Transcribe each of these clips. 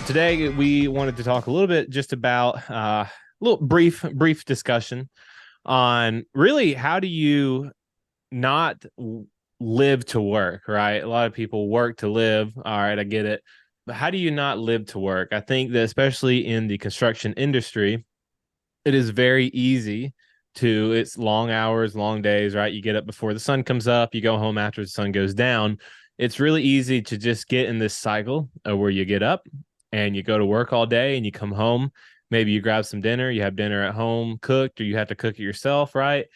Today we wanted to talk a little bit just about a little brief discussion on really how do you not live to work, right? A lot of people work to live. All right, I get it. But how do you not live to work? I think that especially in the construction industry, it is very easy to it's long hours, long days, right? You get up before the sun comes up, you go home after the sun goes down. It's really easy to just get in this cycle of where you get up and you go to work all day and you come home. Maybe you grab some dinner, you have dinner at home cooked, or you have to cook it yourself, right?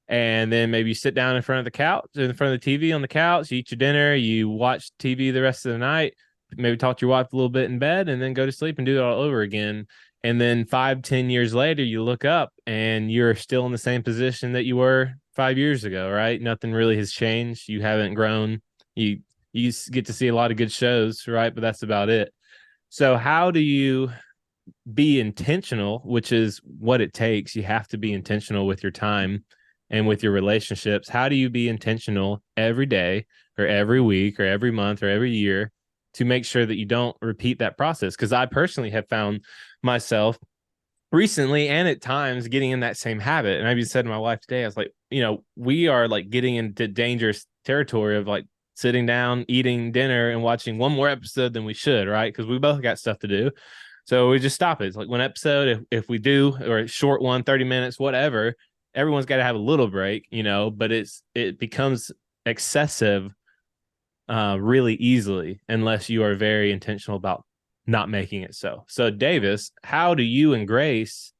And then maybe you sit down in front of the couch, in front of the TV on the couch, you eat your dinner, you watch TV the rest of the night, maybe talk to your wife a little bit in bed, and then go to sleep and do it all over again. And then 5, 10 years later, you look up and you're still in the same position that you were 5 years ago, right? Nothing really has changed. You haven't grown. You get to see a lot of good shows, right? But that's about it. So how do you be intentional, which is what it takes? You have to be intentional with your time and with your relationships. How do you be intentional every day or every week or every month or every year to make sure that you don't repeat that process? Because I personally have found myself recently and at times getting in that same habit. And I even said to my wife today, I was like, we are like getting into dangerous territory of like sitting down, eating dinner, and watching one more episode than we should, right? Because we both got stuff to do. So we just stop it. It's like one episode, if we do, or a short one, 30 minutes, whatever, everyone's got to have a little break, but it becomes excessive really easily unless you are very intentional about not making it so. So, Davis, how do you and Grace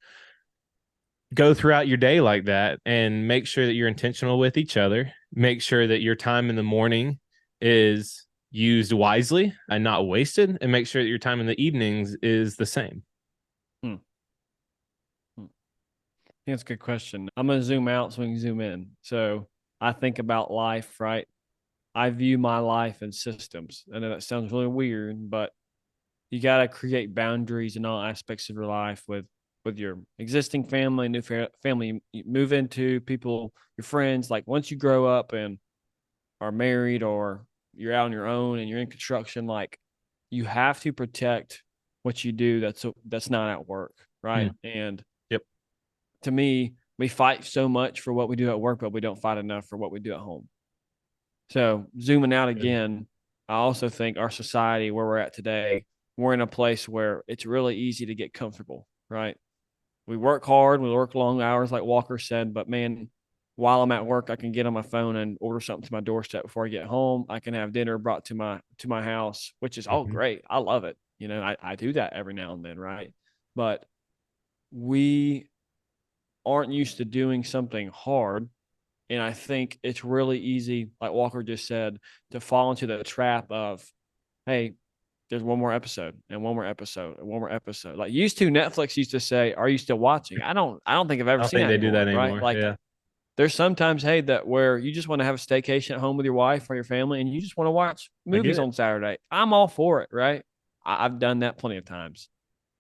go throughout your day like that and make sure that you're intentional with each other? Make sure that your time in the morning is used wisely and not wasted, and make sure that your time in the evenings is the same. Hmm. Hmm. I think that's a good question. I'm going to zoom out so we can zoom in. So I think about life, right? I view my life in systems. I know that sounds really weird, but you got to create boundaries in all aspects of your life with your existing family, new family you move into, people, your friends. Like once you grow up and are married or you're out on your own and you're in construction, like you have to protect what you do that's not at work, right? Mm. And Yep. to me, we fight so much for what we do at work, but we don't fight enough for what we do at home. So zooming out Good. again, I also think our society where we're at today, we're in a place where it's really easy to get comfortable, right? We work hard, we work long hours, like Walker said, but man, while I'm at work, I can get on my phone and order something to my doorstep before I get home. I can have dinner brought to my house, which is all Mm-hmm. great. I love it. I do that every now and then, right? But we aren't used to doing something hard. And I think it's really easy, like Walker just said, to fall into the trap of, hey, there's one more episode and one more episode and one more episode. Like used to Netflix used to say, are you still watching? I don't think I've I ever don't seen think that they do anymore, that right? anymore. Like Yeah, there's sometimes, hey, that where you just want to have a staycation at home with your wife or your family and you just want to watch I get movies it. on Saturday. I'm all for it, right? I've done that plenty of times.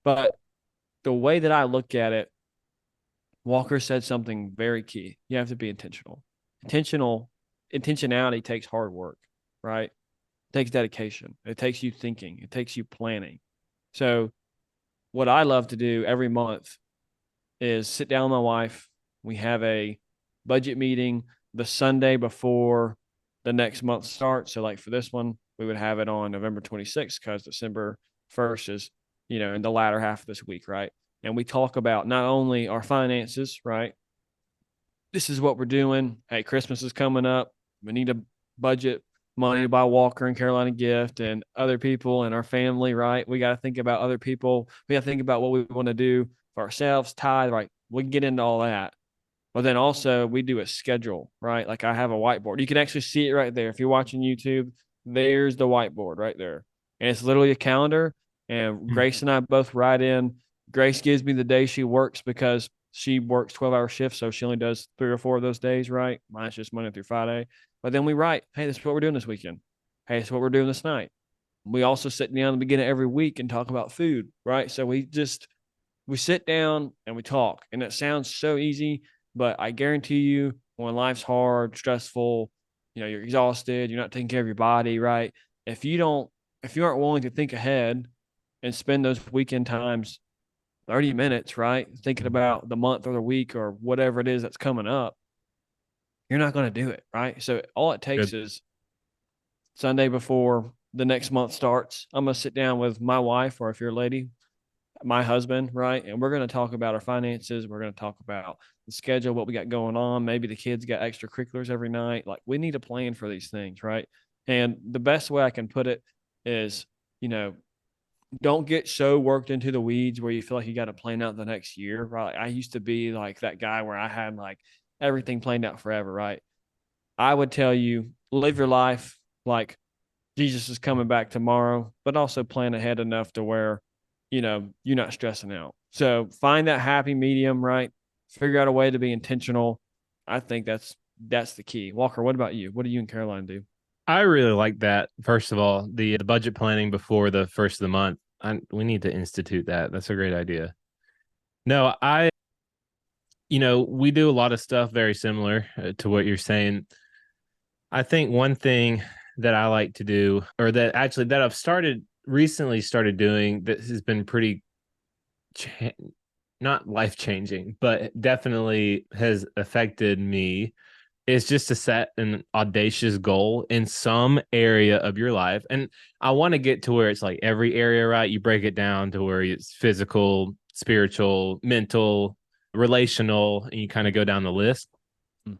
But the way that I look at it, Walker said something very key. You have to be intentional. Intentionality takes hard work, right? It takes dedication. It takes you thinking. It takes you planning. So, what I love to do every month is sit down with my wife. We have a budget meeting the Sunday before the next month starts. So, like for this one, we would have it on November 26th because December 1st is, in the latter half of this week, right? And we talk about not only our finances, right? This is what we're doing. Hey, Christmas is coming up. We need to budget money to buy Walker and Carolina gift and other people and our family, right? We got to think about other people. We got to think about what we want to do for ourselves, tithe, right? We can get into all that. But then also we do a schedule, right? Like I have a whiteboard. You can actually see it right there. If you're watching YouTube, there's the whiteboard right there. And it's literally a calendar. And Mm. Grace and I both write in. Grace gives me the day she works because she works 12-hour shifts. So she only does 3 or 4 of those days, right? Mine's just Monday through Friday. But then we write, hey, this is what we're doing this weekend. Hey, this is what we're doing this night. We also sit down at the beginning of every week and talk about food, right? So we sit down and we talk. And it sounds so easy, but I guarantee you, when life's hard, stressful, you're exhausted, you're not taking care of your body, right? If you don't, if you aren't willing to think ahead and spend those weekend times 30 minutes, right? Thinking about the month or the week or whatever it is that's coming up, you're not going to do it, right? So all it takes Good. is Sunday before the next month starts, I'm going to sit down with my wife, or if you're a lady, my husband, right? And we're going to talk about our finances. We're going to talk about the schedule, what we got going on. Maybe the kids got extracurriculars every night. Like, we need a plan for these things, right? And the best way I can put it is, you know, don't get so worked into the weeds where you feel like you got to plan out the next year, right? I used to be like that guy where I had like everything planned out forever, right? I would tell you, live your life like Jesus is coming back tomorrow, but also plan ahead enough to where, you're not stressing out. So find that happy medium, right? Figure out a way to be intentional. I think that's the key. Walker, what about you? What do you and Caroline do? I really like that. First of all, the budget planning before the first of the month. We need to institute that. That's a great idea. No, we do a lot of stuff very similar to what you're saying. I think one thing that I like to do, or that actually that I've recently started doing, that has been pretty cha- not life changing, but definitely has affected me, is just to set an audacious goal in some area of your life. And I want to get to where it's like every area, right? You break it down to where it's physical, spiritual, mental, relational, and you kind of go down the list.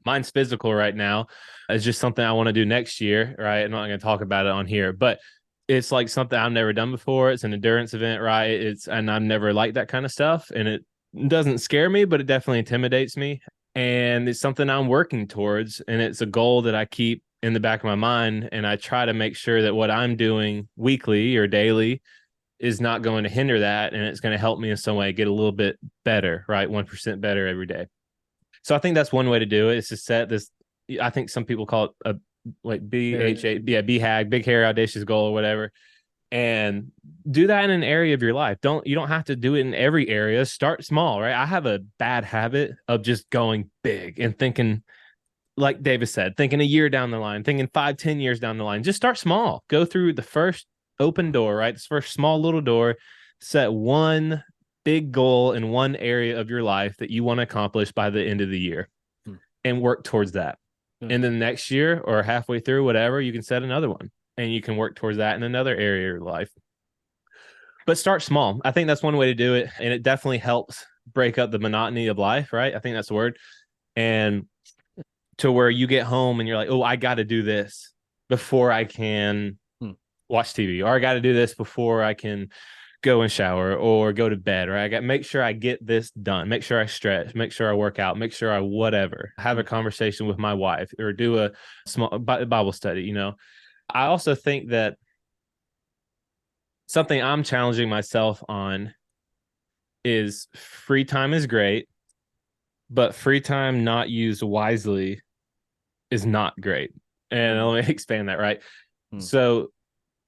Mine's physical right now. It's just something I want to do next year, right? I'm not going to talk about it on here, but it's like something I've never done before. It's an endurance event, right? And I've never liked that kind of stuff. And it doesn't scare me, but it definitely intimidates me. And it's something I'm working towards. And it's a goal that I keep in the back of my mind. And I try to make sure that what I'm doing weekly or daily is not going to hinder that. And it's going to help me in some way get a little bit better, right? 1% better every day. So I think that's one way to do it, is to set this. I think some people call it a like BHA, yeah, BHAG, big hairy audacious goal or whatever, and do that in an area of your life. You don't have to do it in every area. Start small, right? I have a bad habit of just going big and thinking, like David said, thinking a year down the line, thinking 5, 10 years down the line. Just start small. Go through the first open door, right? This first small little door. Set one big goal in one area of your life that you want to accomplish by the end of the year, and work towards that. And then next year or halfway through, whatever, you can set another one and you can work towards that in another area of your life. But start small. I think that's one way to do it. And it definitely helps break up the monotony of life, right? I think that's the word. And to where you get home and you're like, oh, I got to do this before I can watch TV, or I got to do this before I can go and shower or go to bed, or I got make sure I get this done, make sure I stretch, make sure I work out, make sure I whatever, have a conversation with my wife or do a small Bible study. I also think that something I'm challenging myself on is free time is great, but free time not used wisely is not great. And let me expand that, right? So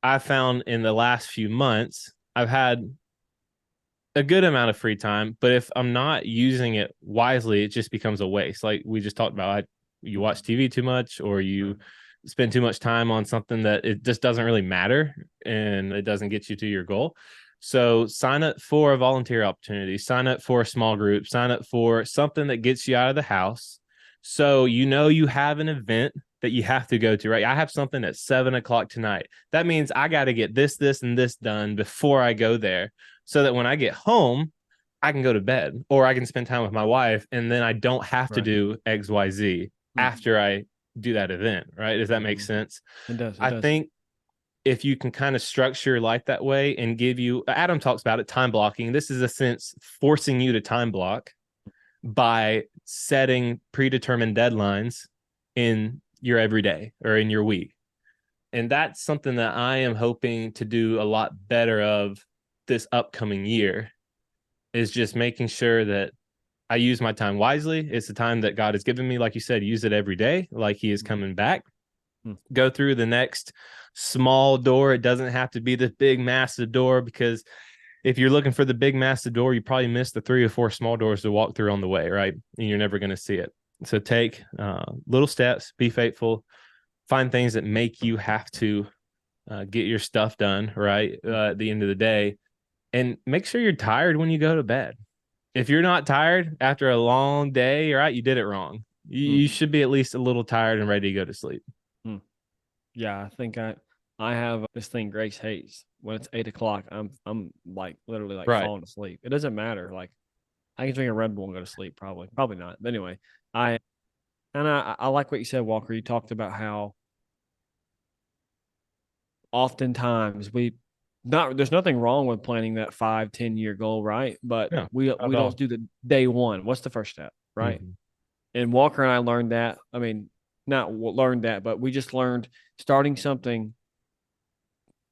I found in the last few months, I've had a good amount of free time, but if I'm not using it wisely, it just becomes a waste. Like we just talked about, you watch TV too much, or you spend too much time on something that it just doesn't really matter and it doesn't get you to your goal. So sign up for a volunteer opportunity, sign up for a small group, sign up for something that gets you out of the house. So you have an event that you have to go to, right? I have something at 7:00 tonight. That means I got to get this, and this done before I go there, so that when I get home, I can go to bed or I can spend time with my wife, and then I don't have to do XYZ after I do that event, right? Does that make sense? It does. I think if you can kind of structure your life that way and Adam talks about it, time blocking. This is a sense forcing you to time block by setting predetermined deadlines in your everyday or in your week. And that's something that I am hoping to do a lot better of this upcoming year, is just making sure that I use my time wisely. It's the time that God has given me. Like you said, use it every day, like he is coming back. Go through the next small door. It doesn't have to be this big, massive door, because if you're looking for the big, massive door, you probably miss the 3 or 4 small doors to walk through on the way, right? And you're never going to see it. So take little steps, be faithful, find things that make you have to get your stuff done, right? At the end of the day, and make sure you're tired when you go to bed. If you're not tired after a long day, right, you did it wrong. You Mm, should be at least a little tired and ready to go to sleep. mm. Yeah, I think I have this thing Grace hates. When it's 8 o'clock, I'm like literally like Right. falling asleep. It doesn't matter. Like I can drink a Red Bull and go to sleep, probably not. But anyway, I I like what you said, Walker. You talked about how oftentimes we not there's nothing wrong with planning that 5, 10 year goal, right? But Yeah, not we at don't all. do the day one. What's the first step, right? Mhm. And Walker and I learned that. I mean, not learned that, but we just learned starting something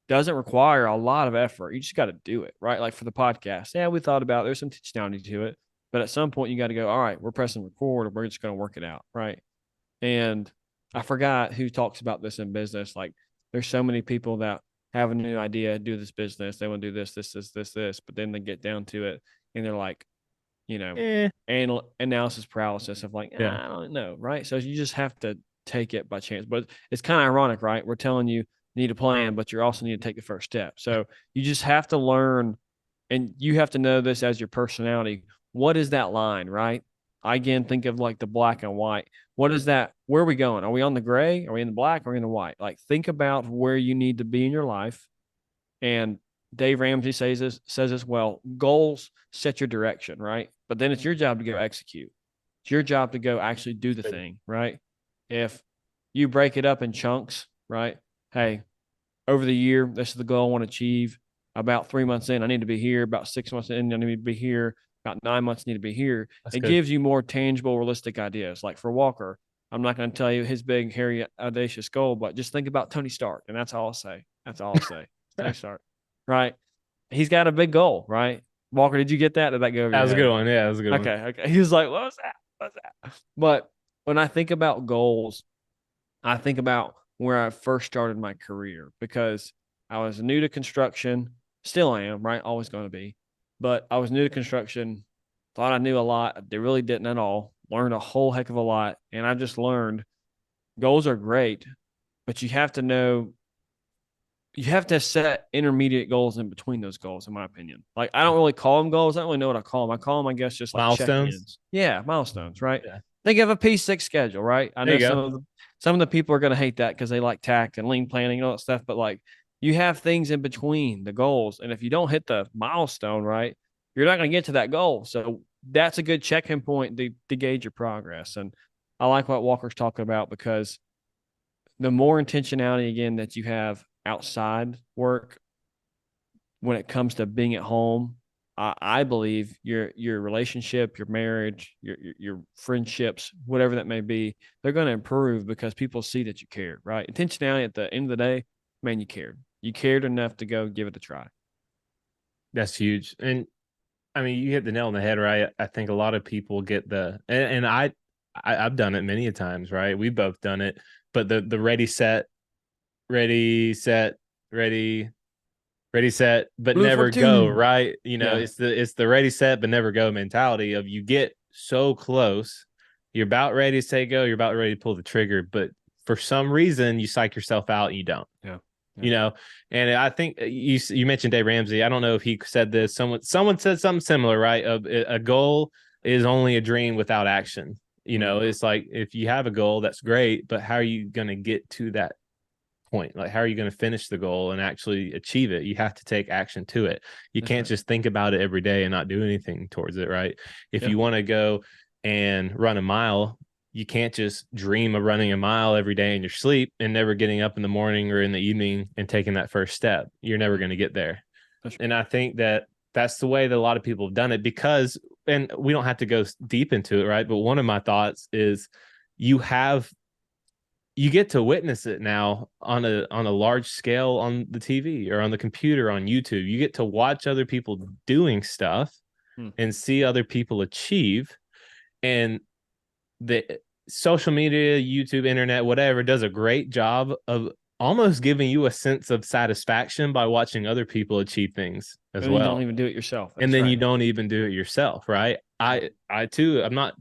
doesn't require a lot of effort. You just got to do it, right? Like for the podcast, yeah, we thought about there's some intentionality to it, but at some point you got to go. All right, we're pressing record, or we're just going to work it out, right? And I forgot who talks about this in business. Like there's so many people that have a new idea, do this business, they want to do this, but then they get down to it and they're like, you know, Eh, analysis paralysis of like, yeah. I don't know, right? So you just have to take it by chance. But it's kind of ironic, right? We're telling you need a plan, but you also need to take the first step. So you just have to learn, and you have to know this as your personality. What is that line, right? I again think of like the black and white. What is that? Where are we going? Are we on the gray? Are we in the black? Are we in the white? Like think about where you need to be in your life. And Dave Ramsey says as well, goals set your direction, right? But then it's your job to go execute. It's your job to go actually do the thing, right? If you break it up in chunks, right? Hey, over the year, this is the goal I want to achieve. About 3 months in, I need to be here. About 6 months in, I need to be here. About 9 months, I need to be here. That's It good. gives you more tangible, realistic ideas. Like for Walker, I'm not going to tell you his big, hairy, audacious goal, but just think about Tony Stark, and that's all I'll say. That's all I'll say. Tony Stark, right? He's got a big goal, right? Walker, did you get that? Did that go over That your was a good head? one. Yeah, that was a good one. Okay, okay. He was like, "What was that? What's that?" But when I think about goals, I think about where I first started my career because I was new to construction, still am, right? Always going to be. But I was new to construction, thought I knew a lot. They really didn't at all. Learned a whole heck of a lot. And I just learned goals are great, but you have to set intermediate goals in between those goals, in my opinion. Like I don't really call them goals. I don't really know what I call them. I call them, I guess, just like Milestones. check-ins. Yeah, milestones, right? Yeah. Think of a P6 schedule, right? I There know you go. some of the people are going to hate that because they like tact and lean planning and all that stuff, but like you have things in between the goals, and if you don't hit the milestone, right, you're not going to get to that goal. So that's a good check-in point to gauge your progress. And I like what Walker's talking about because the more intentionality again that you have outside work when it comes to being at home, I believe your relationship, your marriage, your friendships, whatever that may be, they're going to improve because people see that you cared, right? Intentionality at the end of the day, man, you cared. You cared enough to go give it a try. That's huge. And I mean, you hit the nail on the head, right? I think a lot of people get and I've done it many a times, right? We've both done it, but the ready, set, ready, ready, set, but Blue for never go, two. right? Yeah, It's the ready, set, but never go mentality of you get so close, you're about ready to say go, you're about ready to pull the trigger, but for some reason you psych yourself out and you don't. yeah, yeah. You know, and I think you mentioned Dave Ramsey. I don't know if he said this. Someone said something similar, right? A goal is only a dream without action. Mm, It's like if you have a goal, that's great, but how are you going to get to that point? Like, how are you going to finish the goal and actually achieve it? You have to take action to it. You that's can't right. just think about it every day and not do anything towards it, right? If Yeah, you want to go and run a mile, you can't just dream of running a mile every day in your sleep and never getting up in the morning or in the evening and taking that first step. You're never going to get there. that's And I think that that's the way that a lot of people have done it because, and we don't have to go deep into it, right? But one of my thoughts is you have you get to witness it now on a large scale on the TV or on the computer on YouTube. You get to watch other people doing stuff right. and see other people achieve. And the social media, YouTube, internet, whatever, does a great job of almost giving you a sense of satisfaction by watching other people achieve things as And you don't well. even do it yourself. And That's then you right. don't even do it yourself, right? I too, I'm not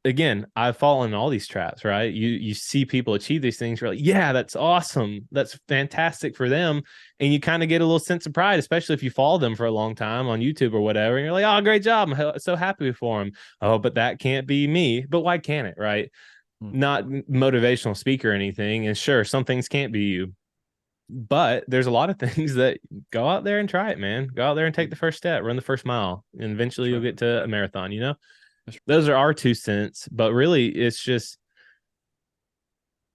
again, I've fallen in all these traps, right? You see people achieve these things, you're like, yeah, that's awesome. That's fantastic for them. And you kind of get a little sense of pride, especially if you follow them for a long time on YouTube or whatever. And you're like, oh, great job. I'm so happy for them. Oh, but that can't be me. But why can't it, right? Not motivational speaker or anything. And sure, some things can't be you. But there's a lot of things that go out there and try it, man. Go out there and take the first step, run the first mile, and eventually you'll get to a marathon, you know? Those are our 2 cents, but really it's just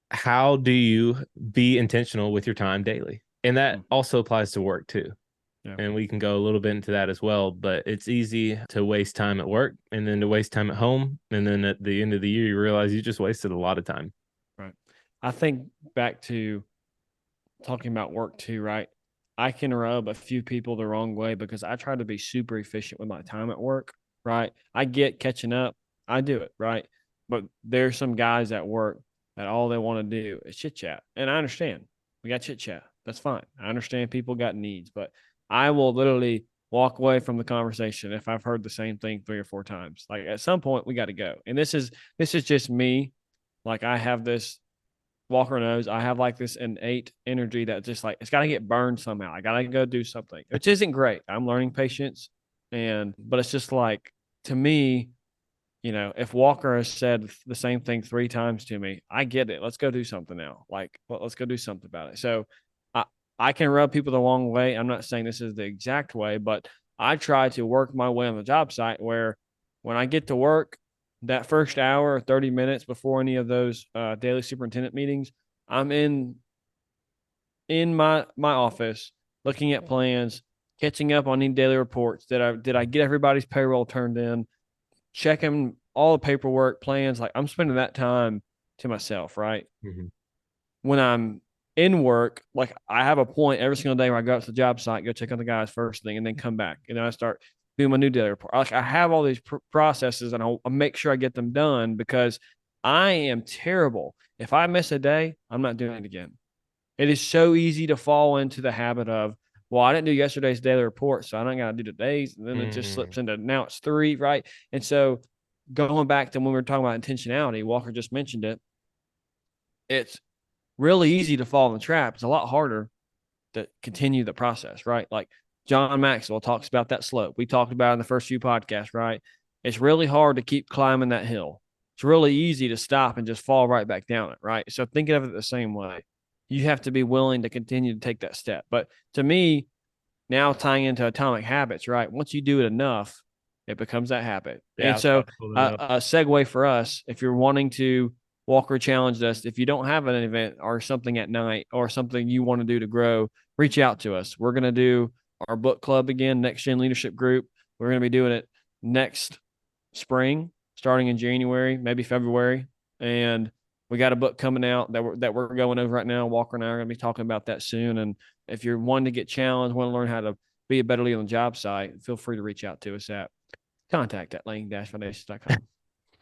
how do you be intentional with your time daily? And that also applies to work too. Yeah. And we can go a little bit into that as well, but it's easy to waste time at work and then to waste time at home. And then at the end of the year, you realize you just wasted a lot of time. Right. I think back to talking about work too, right? I can rub a few people the wrong way because I try to be super efficient with my time at work, right? I get catching up. I do it, right? But there's some guys at work that all they want to do is chit chat. And I understand. We got chit chat. That's fine. I understand people got needs, but I will literally walk away from the conversation if I've heard the same thing 3 or 4 times. Like at some point we got to go. And this is just me. Like I have this, Walker knows, I have like this innate energy that just like, it's got to get burned somehow. I got to go do something, which isn't great. I'm learning patience. But it's just like, to me, you know, if Walker has said the same thing 3 times to me, I get it. Let's go do something now. Like, let's go do something about it. So I can rub people the wrong way. I'm not saying this is the exact way, but I try to work my way on the job site where when I get to work, that first hour or 30 minutes before any of those daily superintendent meetings, I'm in my office looking at plans, catching up on any daily reports. Did I get everybody's payroll turned in, checking all the paperwork, plans? Like I'm spending that time to myself, right? Mm-hmm. When I'm in work, like I have a point every single day where I go out to the job site, go check on the guys first thing, and then come back. And then I start doing my new daily report. Like I have all these processes, and I'll make sure I get them done because I am terrible. If I miss a day, I'm not doing it again. It is so easy to fall into the habit of, well, I didn't do yesterday's daily report, so I don't got to do today's. And then it just slips into now it's 3, right? And so going back to when we were talking about intentionality, Walker just mentioned it. It's really easy to fall in the trap. It's a lot harder to continue the process, right? Like John Maxwell talks about that slope. We talked about it in the first few podcasts, right? It's really hard to keep climbing that hill. It's really easy to stop and just fall right back down it, right? So thinking of it the same way. You have to be willing to continue to take that step. But to me, now tying into atomic habits, right? Once you do it enough, it becomes that habit. Yeah, and so a segue for us, if you're wanting to, Walker challenged us, if you don't have an event or something at night or something you want to do to grow, reach out to us. We're going to do our book club again, Next Gen Leadership Group. We're going to be doing it next spring, starting in January, maybe February. And we got a book coming out that we're going over right now. Walker and I are going to be talking about that soon. And if you're wanting to get challenged, want to learn how to be a better leader on the job site, feel free to reach out to us at contact@laying-foundations.com.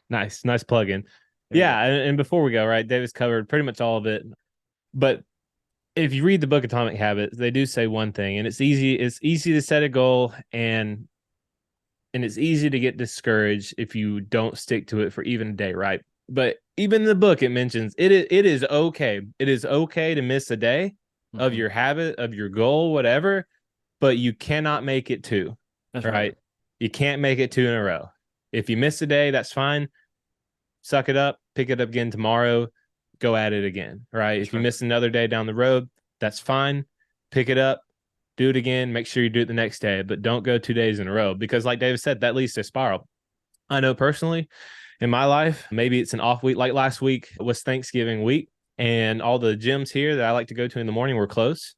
Nice plug-in. Yeah, and before we go, right, Davis covered pretty much all of it. But if you read the book Atomic Habits, they do say one thing, and it's easy to set a goal, and it's easy to get discouraged if you don't stick to it for even a day, right? But even in the book, it mentions it is okay. It is okay to miss a day of your habit, of your goal, whatever, but you cannot make it 2. That's right. You can't make it 2 in a row. If you miss a day, that's fine. Suck it up, pick it up again tomorrow, go at it again, right? That's if you miss another day down the road, that's fine. Pick it up, do it again, make sure you do it the next day, but don't go 2 days in a row because like David said, that leads to a spiral. I know personally in my life, maybe it's an off week. Like last week was Thanksgiving week and all the gyms here that I like to go to in the morning were closed.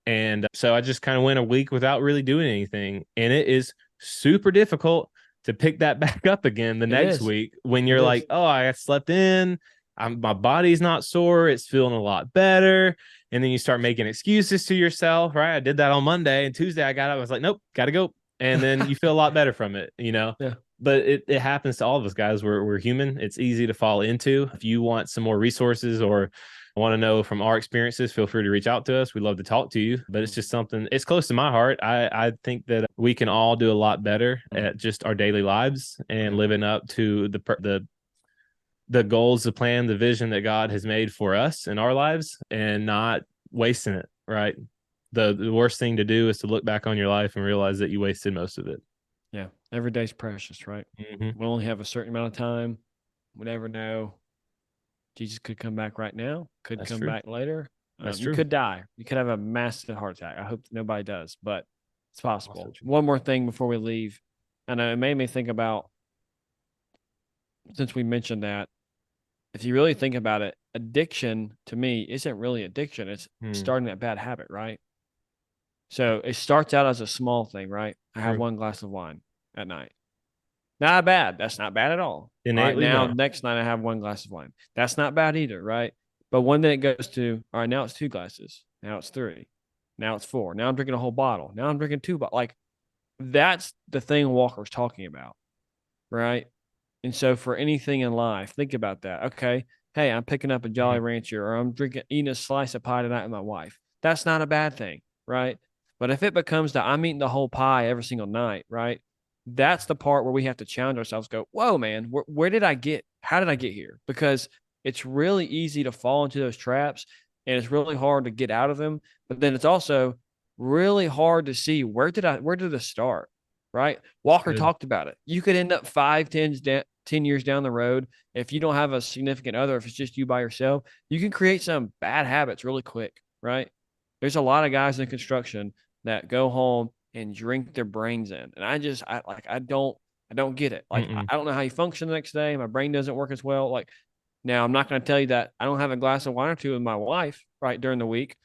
And so I just kind of went a week without really doing anything. And it is super difficult to pick that back up again the next week when you're like, oh, I slept in, my body's not sore, it's feeling a lot better. And then you start making excuses to yourself, right? I did that on Monday, and Tuesday I got up, I was like, nope, gotta go. And then you feel a lot better from it, you know? Yeah. But it happens to all of us, guys. We're human. It's easy to fall into. If you want some more resources or want to know from our experiences, feel free to reach out to us. We'd love to talk to you, but it's just something, it's close to my heart. I think that we can all do a lot better at just our daily lives and living up to the the goals, the plan, the vision that God has made for us in our lives and not wasting it, right? The worst thing to do is to look back on your life and realize that you wasted most of it. Yeah. Every day's precious, right? Mm-hmm. We only have a certain amount of time. We never know. Jesus could come back right now, could That's come true. back later. That's You true. could die. You could have a massive heart attack. I hope nobody does, but it's possible. true. One more thing before we leave. And it made me think about, since we mentioned that, if you really think about it, addiction to me isn't really addiction. It's starting that bad habit, right? So it starts out as a small thing, right? I have one glass of wine at night. Not bad. That's not bad at all. Innately, Now, no. next night I have one glass of wine. That's not bad either, right? But one day it goes to, all right, now it's 2 glasses. Now it's 3. Now it's 4. Now I'm drinking a whole bottle. Now I'm drinking 2 bottles. Like, that's the thing Walker's talking about, right? And so for anything in life, think about that. Okay, hey, I'm picking up a Jolly Rancher, or I'm eating a slice of pie tonight with my wife. That's not a bad thing, right? But if it becomes that I'm eating the whole pie every single night, right? That's the part where we have to challenge ourselves. Go, whoa, man, where did I get? How did I get here? Because it's really easy to fall into those traps, and it's really hard to get out of them. But then it's also really hard to see where did it start, right? Walker talked about it. You could end up 10 years down the road if you don't have a significant other. If it's just you by yourself, you can create some bad habits really quick, right? There's a lot of guys in construction that go home and drink their brains in, and I don't get it. Like, I don't know how you function the next day. My brain doesn't work as well. Like, now I'm not going to tell you that I don't have a glass of wine or two with my wife, right, during the week.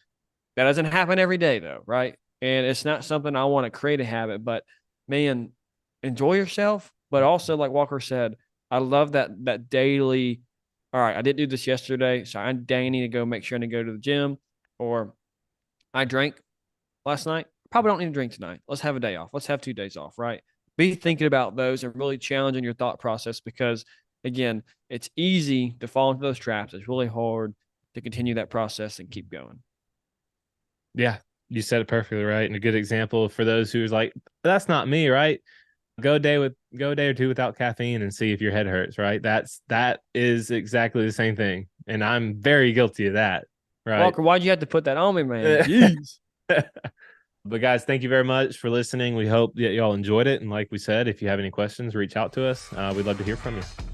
That doesn't happen every day though, right? And it's not something I want to create a habit, but man, enjoy yourself. But also, like Walker said, I love that daily. All right, I didn't do this yesterday, so I need to go make sure I need to go to the gym. Or I drank last night. Probably don't need to drink tonight. Let's have a day off. Let's have 2 days off, right? Be thinking about those and really challenging your thought process, because again, it's easy to fall into those traps. It's really hard to continue that process and keep going. Yeah, you said it perfectly, right? And a good example for those who's like, that's not me, right? Go a day or two without caffeine and see if your head hurts, right? That is exactly the same thing. And I'm very guilty of that. Right. Walker, why'd you have to put that on me, man? Jeez. But guys, thank you very much for listening. We hope that y'all enjoyed it. And like we said, if you have any questions, reach out to us. We'd love to hear from you.